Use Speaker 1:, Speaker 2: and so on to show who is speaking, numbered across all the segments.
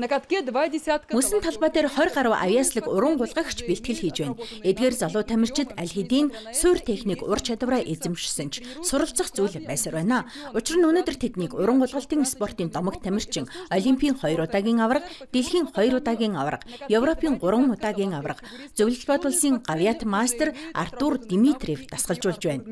Speaker 1: Мөсөн талбай дээр 20 гаруй авьяаслаг уран гулгагч бэлтгэл хийж байна. Эдгээр залуу тамирчид аль хэдийн суур техник ур чадвараа эзэмшсэн ч суралцах зүйл байсаар байна. Учир нь өнөөдөр тэднийг уран гулгалтын спортын домог тамирчин, Олимпийн 2 удаагийн аварга, Дэлхийн 2 удаагийн аварга, Европын 3 удаагийн аварга, Зөвлөлт бод улсын гавьяат мастер Артур Димитриев дасгалжуулж байна.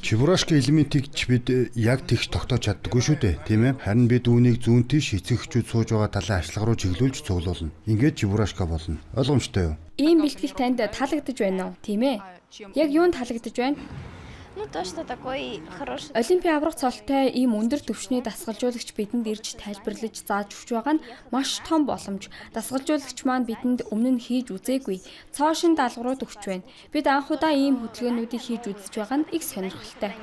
Speaker 2: Чебурашки элементийг ч бид яг тэгш тогтоож чаддаггүй шүү дээ, тийм ээ? Харин бид үүнийг зүүн тийш эцэгчүүд сууж байгаа талын ашиглага руу чиглүүлж цуглуулна. Ингээд чебурашка болно. Ойлгомжтой юу?
Speaker 3: Ийм бэлтгэл танд таалагдж байна уу, тийм ээ? Яг юунд таалагдж байна? Олимпийн аварга цолтой ийм өндөр түвшний дасгалжуулагч бидэнд ирж тайлбарлаж зааж өгч байгаа нь маш том боломж. Дасгалжуулагч маань бидэнд өмнө нь хийж үзээгүй цоошин даалгаврууд өгч байна. Бид анх удаа ийм хөтөлбөрүүдийг хийж үзэж байгаа нь их сонирхолтой.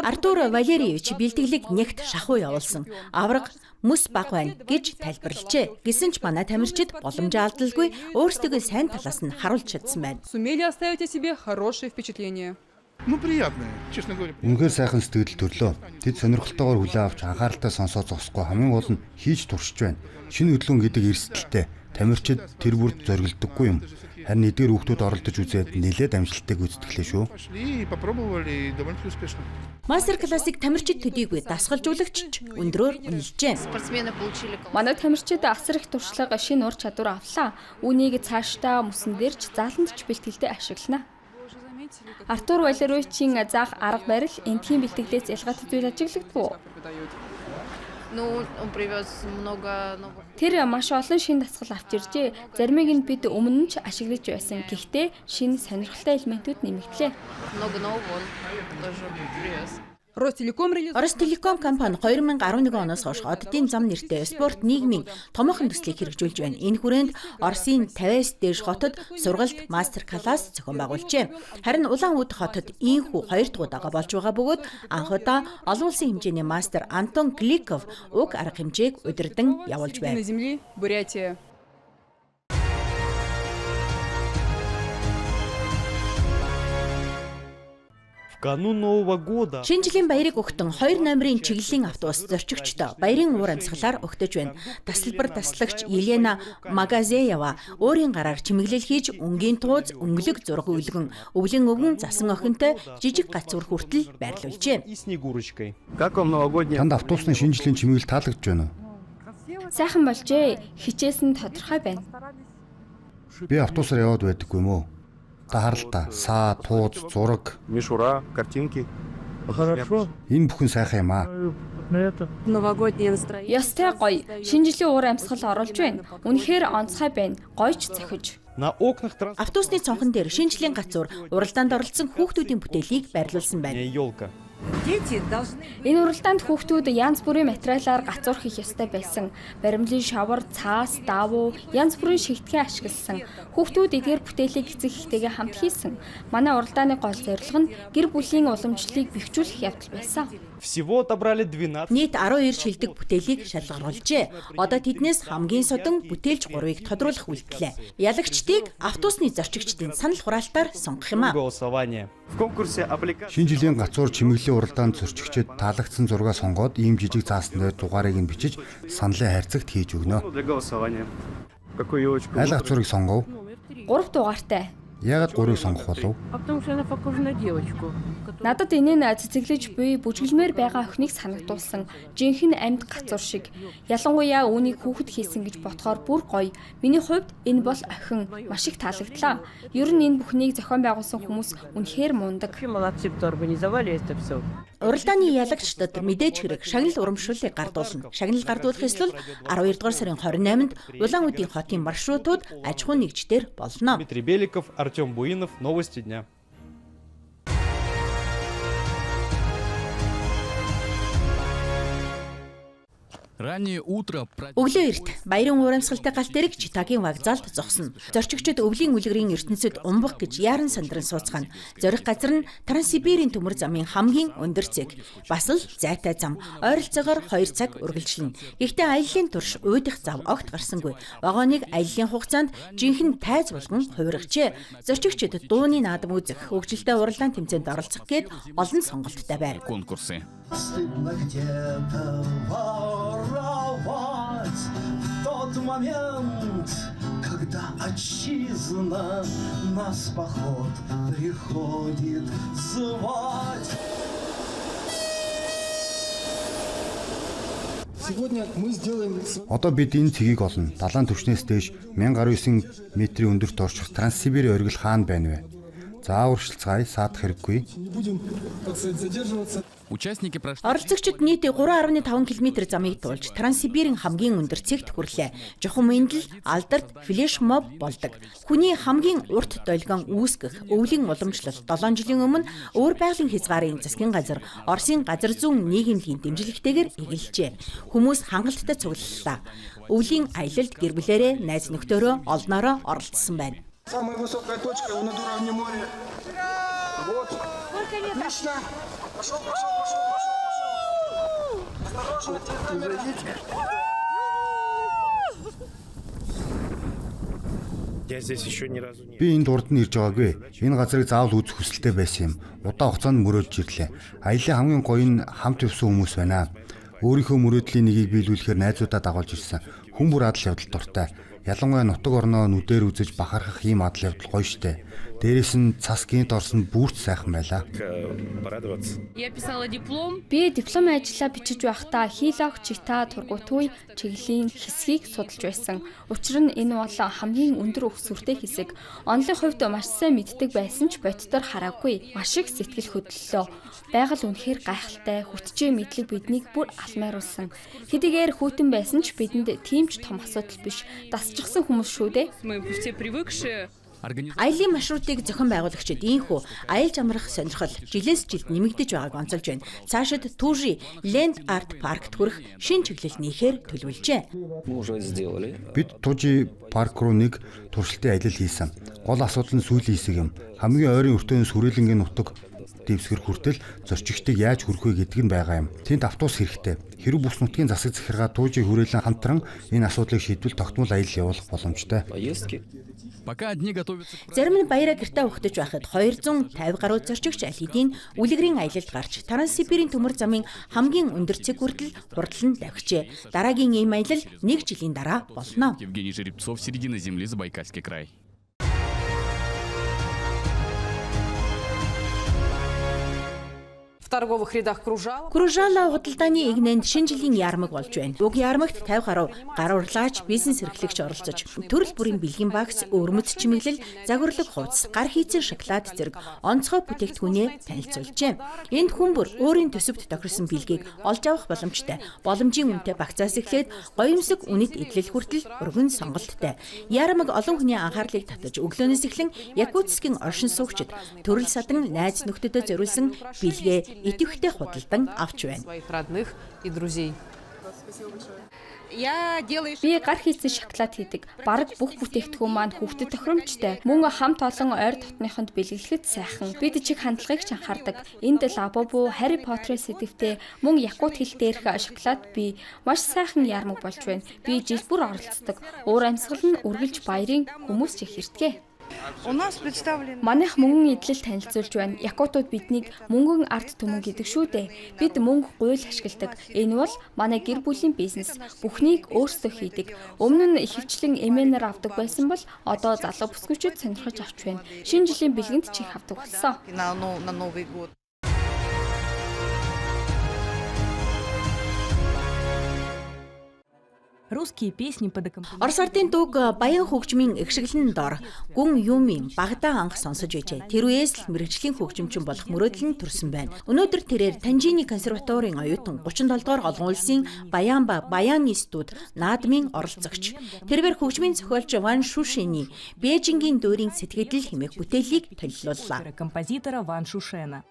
Speaker 1: Артур Валериевич бэлтгэлийг нягт шахуу явуулсан. Аварга мөс баг байна гэж тайлбарлажээ. Гэсэн ч манай тамирчид боломжоо алдалгүй өөрсдөө сайн талаас нь харуулж чадсан байна.
Speaker 2: Үнэхээр сайхан сэтгэл төрлөө. Тэд сонирхолтойгоор хүлээн авч анхааралтай сонсоо зогсохгүй хамгийн гол нь хийж туршиж байна. Шинэ хөдөлгөөн гэдэг эрсдэлтэй тамирчид тэр бүрд зоригддоггүй юм. Харин эдгээр хүүхдүүд оролдож үзээд нэлээд амжилттай гүйцэтгэлээ шүү.
Speaker 1: Мастер классыг тамирчид төдийгүй дасгалжуулагч өндрөөр үнэлжээ.
Speaker 3: Манай тамирчид асар их туршлага, шинэ ур чадвар авлаа. Үүнийг цаашдаа мөсөн дээрч зааландч бэлтгэлдээ ашиглана. Артур Валериевичийн заах арга барил энтхийн бэлтгэлээс ялгаатай зүйл ажиглагдав. Тэр маш олон шинэ дасгал авч иржээ. Заримыг нь бид өмнө нь ч ашиглаж байсан. Гэхдээ шинэ сонирхолтой элементүүд нэмэгдлээ.
Speaker 1: Ростелеком компани 2011 оноос хойш оддын зам нэртэй спорт нийгмийн томоохон төслийг хэрэгжүүлж байна. Энэ хүрээнд Оросын 50-аас дээш хотод сургалт мастер класс зохион байгуулжээ. Харин Улаан-Удах хотод ийхүү 2 дахь удаага болж байгаа бөгөөд анх удаа олон улсын хэмжээний мастер Антон Гликов уг арга хэмжээг удирдан явуулж байна. Шинэ жилийн баярыг өгтөн 2 номерын чиглэлийн автобус зорчигчдоо баярын уур амьсгалаар өгтөж байна. Тасалбар таслагч Елена Магазеева өөрийн гараар чимэглэл хийж өнгийн тууз, өнгөлөг зураг үлгэн, өвлөн өвгөн засан охинтой жижиг гацуур хүртэл байрлуулжээ.
Speaker 2: Танд автобусны шинэ жилийн чимэглэл таалагдж байна уу?
Speaker 3: Сайхан болжээ. Хичээсэн тодорхой байна.
Speaker 2: Би автобусаар яваад байдаггүй юм уу? Та харалтаа саа, тууз, зураг,
Speaker 4: мишура, картинки.
Speaker 2: Энэ бүхэн сайхан юм аа.
Speaker 3: Ястай гоё. Шинэ жилийн уур амьсгал оруулж байна. Үнэхээр онцгой байна. Гойч зохиж.
Speaker 1: Автобусны цонхон дээр шинэ жилийн гацуур уралдаанд оролцсон хүүхдүүдийн бүтээлийг байрлуулсан байна.
Speaker 3: Энэ уралдаанд хүүхдүүд янз бүрийн материалаар гацуур хийх ёстой байсан. Баримлын шавар, цаас, давуу, янз бүрийн шигтгэн ашигласан. Хүүхдүүд эдгээр бүтээлийг эцэг эхтэйгээ хамт хийсэн. Манай уралдааны гол зорилго нь гэр бүлийн уламжлалыг бэхжүүлэх явдал байсан.
Speaker 1: Нийт 12 шилдэг бүтээлийг шалгаруулжээ. Одоо тэднээс хамгийн содон бүтээлч 3-ыг тодруулах үйлдэлээ. Ялагчдыг автобусны зорчигчдын санал хураалтаар сонгох юм аа.
Speaker 2: Шинэ жилийн гацуур чимэглэлийн уралдаанд зорчигчид таалагдсан зургаа сонгоод ийм жижиг цаасан дээр дугаарыг нь бичиж саналын хайрцагт хийж өгнө. Аль гацуурыг сонгов?
Speaker 3: 3 дугаартай.
Speaker 2: Яагаад 3-ыг сонгох болов?
Speaker 3: Надад энэ нь цэцэглэж буй бүжгэлмээр байгаа охиныг санагдуулсан. Жинхэнэ амьд гацуур шиг. Ялангуяа үүнийг хүүхэд хийсэн гэж бодохоор бүр гоё. Миний хувьд энэ бол охин маш их таалагдлаа. Ер нь энэ бүхнийг зохион байгуулсан хүмүүс үнэхээр мундаг.
Speaker 1: Уралдааны ялагчдад мэдээж хэрэг шагнал урамшууллыг гардуулна. Шагнал гардуулах эсвэл 12 дугаар сарын 28-нд Улаан-Удын хотын маршрутууд аж ахуйн нэгжээр болно.
Speaker 5: Артем Буинов, новости дня.
Speaker 4: Раннее утро
Speaker 1: Өглөө эрт баярын урамсгалтай галт дэрэг Читагийн вокзалд зогсно. Зорчигчид өвлийн үлгэрийн ертөнцид умбах гэж яаран сандран сууцгаана. Зорих газар нь Транссибирийн төмөр замын хамгийн өндөр зэг. Бас л зайтай зам. Ойролцоогоор 2 цаг үргэлжилнэ. Гэхдээ аяллаа турш уйдах зав огт гарсангүй. Вагоныг аяллаа хугацаанд жинхэнэ тайз болгон хувиргажээ. Зорчигчид дууны наадам үзэх, хөгжилтэй уралдаан тэмцээнд оролцох гээд олон сонголттой байв.
Speaker 4: конкурсы.
Speaker 6: Стыдно где-то воровать в тот момент, когда отчизна нас поход приходит звать.
Speaker 2: Одоо бид энэ цэгийг олно. Далайн түвшнээс дээш 1019 метрийн өндөрт орчих Транссибирийн оргил хаана байна вэ? Заавар шилцгаая, саадах хэрэггүй.
Speaker 4: Участники прошли
Speaker 1: Оролцогчид нийт 3.5 км замыг туулж Транссибирийн хамгийн өндөр цэгт хүрлээ. Жухам эндэл алдарт флешмоб болдог. Хүний хамгийн урт долгион үүсгэх өвлийн уламжлал 7 жилийн өмнө өөр байгалийн хязгаарын засгийн газар Оросын газар зүүн нийгэмлэгийн дэмжлэгтэйгээр эгэлжээ. Хүмүүс хангалттай цуглаллаа. Өвлийн аялалд гэр бүлээрээ, найз нөхдөөрөө олноороо оролцсон байна.
Speaker 7: Самая высокая точка над уровнем моря. Вот. Отлично. Пошел. Осторожно.
Speaker 8: Я здесь еще ни разу не.
Speaker 2: Би энд урд нь ирж байгаагүй. Энэ газрыг заавал үзэх хүсэлтэй байсан юм. Удаан хугацаанд мөрөөдж ирлээ. Аяллаа хамгийн гоё нь хамт явсан хүмүүс байна. Өөрийнхөө мөрөөдлийн нэгийг биелүүлэхээр найзуудаа дагуулж ирсэн. Хүн бүр адал явдал дуртай. Ялангуяа нутаг орноо нүдээр үзэж бахархах ийм адал явдал гоё штэ. Дээрээс нь цас гинт орсон бүрт сайхан байлаа.
Speaker 8: Порадоваться.
Speaker 3: Би диплом ажлаа бичиж байхдаа Хилог Чита тургуутгүй чиглэлийн хэсгийг судалж байсан. Учир нь энэ бол хамгийн өндөр өгсүртэй хэсэг. Онлын хувьд маш сайн мэддэг байсан ч боддоор хараагүй. Маш их сэтгэл хөдлөлөө. Байгаль үнэхээр гайхалтай, хүчтэй мэдлэг биднийг бүр алмааруулсан. Хэдийгээр хүйтэн байсан ч бидэнд тийм ч том асуудал биш. Дасчихсан хүмүүс шүү дээ.
Speaker 1: Аялын маршрутыг зохион байгуулагчид ийхүү аялж амрах сонирхол жилээс жилд нэмэгдэж байгааг онцолж байна. Цаашид Түжи Land Art Park-т хүрэх шинэ чиглэл нээхээр төлөвлөжээ.
Speaker 2: Бид Түжи парк руу нэг туршилтын аялал хийсэн. Гол асуудал нь сүүлийн хэсэг юм. Хамгийн ойрын өртөөнөөс хүрээлэнгийн нутаг дэвсгэр хүртэл зорчигчдыг яаж хүрэх вэ гэдэг нь байгаа юм. Тэнд автобус хэрэгтэй. Хэрэв бус нутгийн засаг захиргаа Түжи хүрээлэн хамтран энэ асуудлыг шийдвэл тогтмол аялал явуулах боломжтой.
Speaker 4: пока одни готовятся к
Speaker 1: Зарим нь баяраа гэртээ ухтаж байхад 250 гаруй зорчигч аль хэдийн үлгэрийн аялалд гарч Транссибирийн төмөр замын хамгийн өндөр цэг хүртэл хурдлан давхижээ. Дараагийн ийм аялал 1 жилийн дараа болно.
Speaker 4: Евгений Жеребцов, середина земли, Забайкальский край.
Speaker 9: В торговых рядах Кружала.
Speaker 1: Кружала худалдааны игнэнд шинэ жилийн яармаг болж байна. Уг яармагт 50 гаруй гар урлагч, бизнес эрхлэгч оролцож, төрөл бүрийн бэлгийн багц, өрмөц чимэглэл, загварлаг хувцас, гар хийцэн шоколад зэрэг онцгой бүтээгдэхүүнээ танилцуулжээ. Энд хүн бүр өөрийн төсөвт тохирсон бэлгийг олж авах боломжтой. Боломжийн үнэтэй багцаас эхлээд гоёмсог үнэт эдлэл хүртэл өргөн сонголттой. Яармаг олон хүний анхаарлыг татаж өглөөнөөс эхлэн Якутскийн оршин суугчид төрөл садан найз нөхдөдөө зориулсан бэлгээ идэвхтэй худалдан авч байна.
Speaker 9: Своих родных и друзей.
Speaker 3: Би гар хийцэн шоколад хийдэг. Бараг бүх бүтээгдэхүүн маань хүүхдэд тохиромжтой. Мөн хамт олон ойр дотныхонд бэлгэлэхэд сайхан. Бид чиг хандлагыг ч анхаардаг. Энд Лабобу, Harry Potter-ийн сэдвтэй мөн якут хэл дээрх шоколад би маш сайхан яармаг болж байна. Би жил бүр оролцдог. Уур амьсгал нь үргэлж баярын хүмүүс ч их ирдэг. Манайх мөнгөн идэл танилцуулж байна. Якутууд биднийг мөнгөн арт түмэн гэдэг шүү дээ. Бид мөнгө гуйл ашигладаг. Энэ бол манай гэр бүлийн бизнес. Бүхнийг өөрсдөө хийдэг. Өмнө нь ихэвчлэн эмээнээр авдаг байсан бол одоо залуу бүсгүйчүүд сонирхож авч байна. Шинэ жилийн бэлгэнд чих авдаг болсон.
Speaker 10: Русские песни под
Speaker 1: Орос ардын дууг баян хөгжмийн эгшиглэн дор гүн юмын багадаа анх сонсож байжээ. Тэр үеэс л мэрэгжлийн хөгжимчин болох мөрөөдөл нь төрсөн байна. Өнөөдөр тэрээр Танжины консерваторийн оюутан 37 дугаар олон улсын Баянба баянистууд наадмын оролцогч. Тэрээр хөгжмийн зохиолч Ван Шушэний Бээжингийн дуурийн сэтгэгдэл хэмээх бүтээлийг төлөвлөлөө.
Speaker 10: композитора Ван Шушена.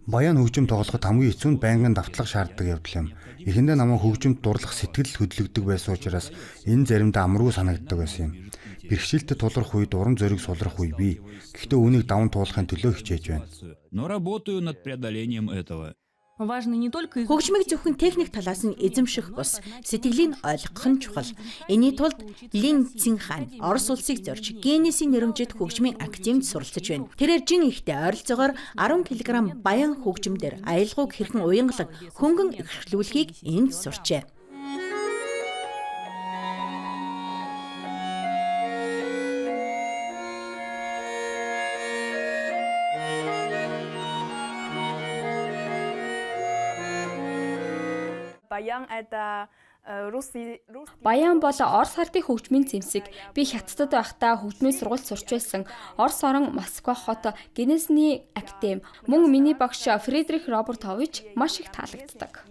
Speaker 2: Баян хөгжим тоглоход хамгийн хэцүү нь байнгын давтлага шаарддаг явдал юм. Эхэндээ намайг хөгжимд дурлах сэтгэл хөдлөгдөг байсан учраас энэ заримдаа амаргүй санагддаг байсан юм. Бэрхшээлтэд тулрах үед урам зориг сулрах үе бий. Гэхдээ үүнийг даван туулахын төлөө хичээж байна.
Speaker 4: Но работаю над преодолением этого.
Speaker 10: Важно не только изучить
Speaker 1: Хөгжмийг зөвхөн техник талаас нь эзэмших бус сэтгэлийг ойлгох нь чухал. Энийн тулд Лин Цинхан Орос улсыг зорж Генесийн нэрэмжит хөгжмийн академид суралцж байна. Тэрээр жин ихтэй ойролцоогоор 10 кг баян хөгжмөөр аялгауг хэрхэн уянгалаг хөнгөн эрхлүүлэхийг энд сурчээ.
Speaker 3: Баян бол Орос хардын хөгжмийн зэмсэг. Би Хятадд байхдаа хөгжмийн сургууль сурч байсан. Орос орон Москва хот Генесний академи. Мөн миний багш Фридрих Робертович маш их таалагддаг.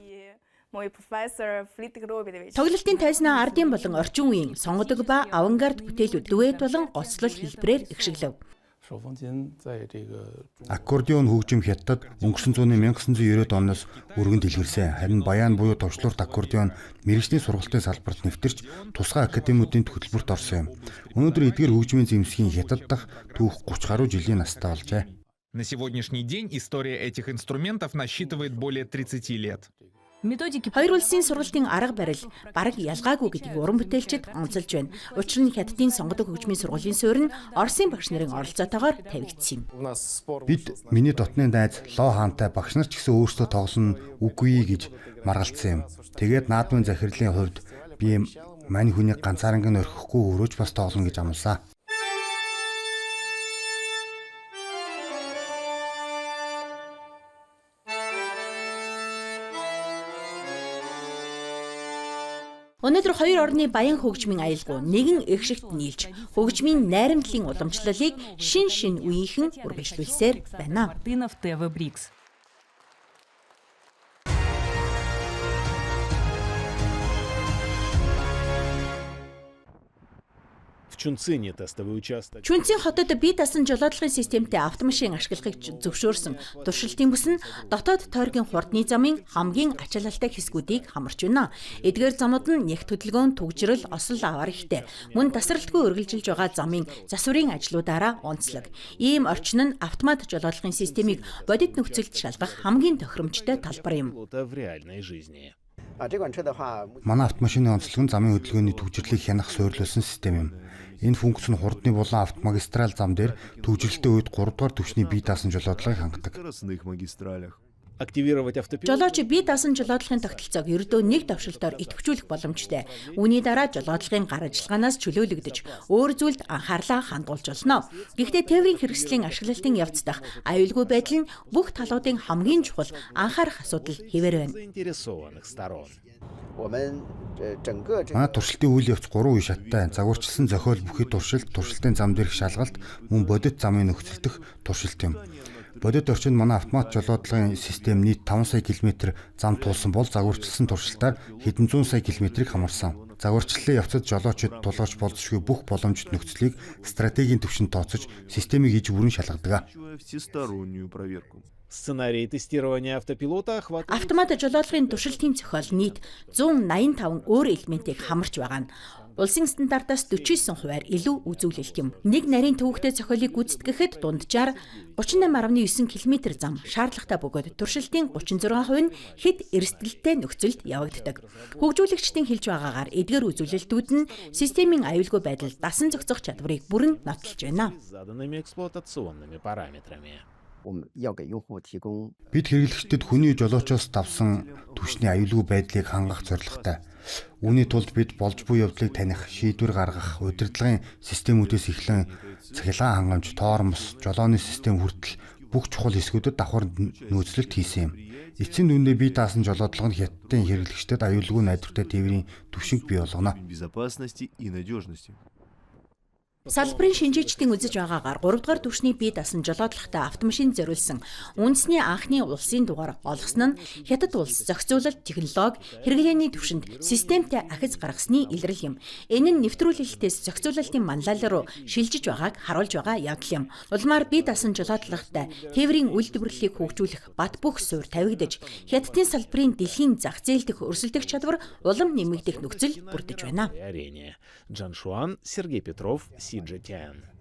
Speaker 1: Тоглолтын тайзнаа ардын болон орчин үеийн сонгодог ба авангард бүтээлүүд дуэт болон гоцлол хэлбэрээр ихшиглэв.
Speaker 2: Аккордеон хөгжим Хятадд өнгөрсөн зууны 1990-ад оноос өргөн дэлгэрсэн. Харин баян буюу товчлуурт аккордеон мэргэжлийн сургалтын салбарт нэвтэрч тусгай академиудын төлбөрт орсон юм. Өнөөдөр эдгээр хөгжмийн зэмсгийн Хятад дахь түүх 30 гаруй жилийн настай болжээ.
Speaker 11: На сегодняшний день история этих инструментов насчитывает более 30 лет.
Speaker 10: методики
Speaker 1: Хоёр улсын сургалтын арга барил бараг ялгаагүй гэдгийг уран бүтээлчид онцолж байна. Учир нь Хятадын сонгодог хөгжмийн сургуулийн суурь нь Оросын багш нарын оролцоотойгоор тавигдсан юм.
Speaker 2: Бид миний дотны найз Ло хаантай багш нар ч гэсэн өөрсдөө тоглосон үгүй гэж маргалцсан юм. Тэгээд наадмын захирлын хувьд би мань хүнийг ганцаарнг нь орхихгүй өрөөж бас тоглоно гэж амласан.
Speaker 1: Өнөөдөр хоёр орны баян хөгжмийн аялгау нэгэн эгшигт нийлж хөгжмийн найрамдлын уламжлалыг шин үеийнхэн үргэлжлүүлсээр байна.
Speaker 10: Мартынов ТВ Брикс.
Speaker 8: Чунцине тестовый участок.
Speaker 1: Чүнцийн хотод бие даасан жолоодлогын системтэй автомашин ашиглахыг зөвшөөрсөн туршилтын бүс нь дотоод тойргийн хурдны замын хамгийн ачаалалтай хэсгүүдийг хамарч байна. Эдгээр замууд нь нягт хөдөлгөөн, түгжрэл, осол аваар ихтэй. Мөн тасралтгүй үргэлжилж байгаа замын засварын ажлуудаараа онцлог. Ийм орчин нь автомат жолоодлогын системийг бодит нөхцөлд шалгах хамгийн тохиромжтой талбар юм.
Speaker 8: В реальной жизни.
Speaker 2: Манай автомашины онцлог нь замын хөдөлгөөний түгжрлийг хянах суурилсан систем юм. Энэ функц нь хурдны болон автомагистраль зам дээр түгжрэлтэй үед 3 дугаар түвшний бие даасан жолоодлогыг хангадаг.
Speaker 8: Активировать автопилот.
Speaker 1: Жолооч бие даасан жолоодлогын тогтолцоог ердөө нэг давшилтоор идэвхжүүлэх боломжтой. Үүний дараа жолоодлогын гар ажиллагаанаас чөлөөлөгдөж, өөр зүйлд анхаарлаа хандуулж болно. Гэхдээ тээврийн хэрэгслийн ашиглалтын явц дах аюулгүй байдал нь бүх талуудын хамгийн чухал анхаарах асуудал хэвээр байна.
Speaker 8: Заинтересованных сторон.
Speaker 2: Манай туршилтын үйл явц 3 үе шаттай. Загварчилсан зохиол бүхий туршилт, туршилтын зам дээрх шалгалт, мөн бодит замын нөхцөл дэх туршилт юм. Бодит орчинд манай автомат жолоодлогын систем нийт 5 сая км зам туулсан бол загварчилсан туршилтаар хэдэн зуун сая км-ийг хамарсан. Загварчлалын явцад жолоочид тулгаж болзошгүй бүх боломжит нөхцөлийг стратегийн түвшинд тооцож системийг иж бүрэн шалгадаг.
Speaker 8: Сценарий тестирования автопилота охватывает.
Speaker 1: Автомат жолоодлогын туршилтын зохиол нийт 185 өөр элементийг хамарч байгаа нь улсын стандартаас 49% илүү үзүүлэлт юм. Нэг нарийн төвөгтэй зохиолыг гүйцэтгэхэд дунджаар 38.9 км зам шаардлагатай бөгөөд туршилтын 36% нь хэд эрсдэлтэй нөхцөлд явагддаг. Хөгжүүлэгчдийн хэлж байгаагаар эдгээр үзүүлэлтүүд нь системийн аюулгүй байдал дасан зохицох чадварыг бүрэн нотолж байна.
Speaker 8: Заданными эксплуатационными параметрами.
Speaker 2: Бид хэрэглэгчдэд хүний жолоочоос давсан түвшний аюулгүй байдлыг хангах зорилготой. Үүний тулд бид болж буй явдлыг таних, шийдвэр гаргах, удирдлагын системүүдээс эхлэн цахилгаан хангамж, тоормос, жолооны систем хүртэл бүх чухал хэсгүүдэд давхар нөөцлөлт хийсэн юм. Эцсийн дүндээ бие даасан жолоодлого нь Хятадын хэрэглэгчдэд аюулгүй найдвартай тээврийн түвшинг бий болгоно.
Speaker 1: Салбарын шинжээчдийн үзэж байгаагаар 3 дугаар түвшний бие дасан жолоодлоготой автомашин зориулсан үндэсний анхны улсын дугаар олгосон нь Хятад улс зохицуулалт технологи хэрэглээний түвшинд системтэй ахиц гаргасны илрэл юм. Энэ нь нэвтрүүлэлтээс зохицуулалтын манлайлал руу шилжиж байгааг харуулж байгаа явдал юм. Улмаар бие дасан жолоодлоготой тээврийн үйлдвэрлэлийг хөгжүүлэх бат бөх суурь тавигдаж, Хятадын салбарын дэлхийн зах зээл дэх өрсөлдөх чадвар улам нэмэгдэх нөхцөл бүрдэж байна.
Speaker 8: Арене. Джан Шуан, Сергей Петров, CGTN.